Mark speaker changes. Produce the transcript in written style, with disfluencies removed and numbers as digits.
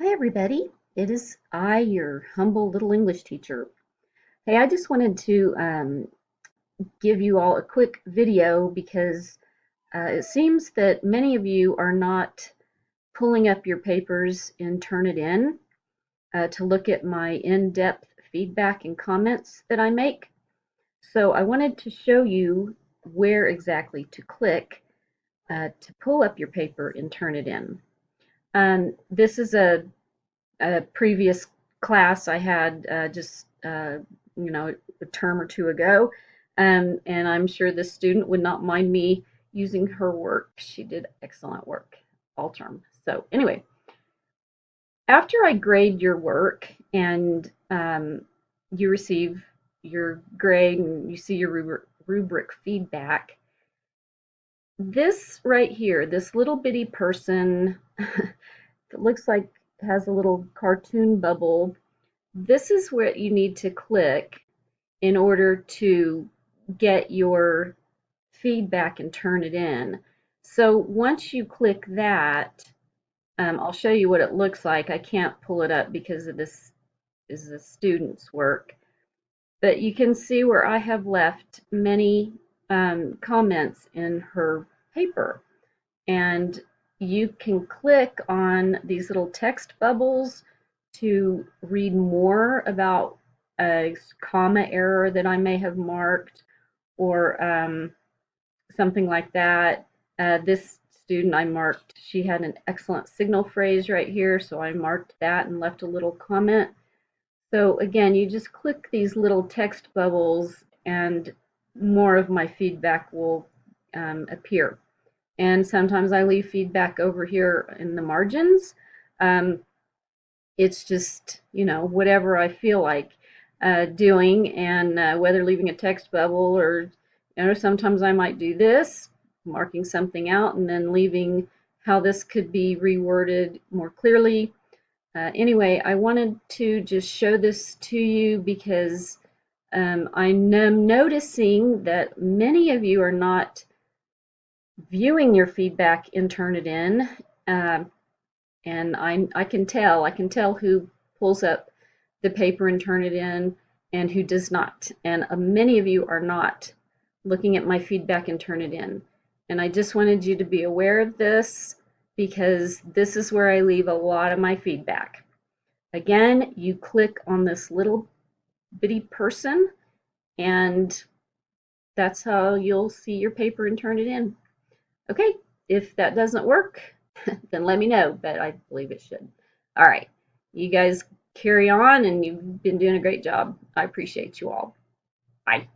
Speaker 1: Hi everybody, it is I, your humble little English teacher. Hey, I just wanted to give you all a quick video because it seems that many of you are not pulling up your papers in Turnitin to look at my in-depth feedback and comments that I make. So I wanted to show you where exactly to click to pull up your paper in Turnitin. This is a previous class I had just a term or two ago, and I'm sure this student would not mind me using her work. She did excellent work all term. So anyway, after I grade your work and you receive your grade and you see your rubric feedback, this right here, this little bitty person that looks like has a little cartoon bubble. This is where you need to click in order to get your feedback and turn it in. So once you click that, I'll show you what it looks like. I can't pull it up because of this is the student's work, but you can see where I have left many comments in her paper. And you can click on these little text bubbles to read more about a comma error that I may have marked or something like that. This student I marked, she had an excellent signal phrase right here, so I marked that and left a little comment. So again, you just click these little text bubbles and more of my feedback will appear. And sometimes I leave feedback over here in the margins. Um, it's just, whatever I feel like doing, and whether leaving a text bubble or, sometimes I might do this, marking something out and then leaving how this could be reworded more clearly. Anyway, I wanted to just show this to you because I am noticing that many of you are not viewing your feedback and Turnitin. Um, and I can tell who pulls up the paper and Turnitin and who does not. And many of you are not looking at my feedback and Turnitin. And I just wanted you to be aware of this because this is where I leave a lot of my feedback. Again, you click on this little bitty person and that's how you'll see your paper and Turnitin. Okay, if that doesn't work, then let me know, but I believe it should. All right, you guys carry on, and you've been doing a great job. I appreciate you all. Bye.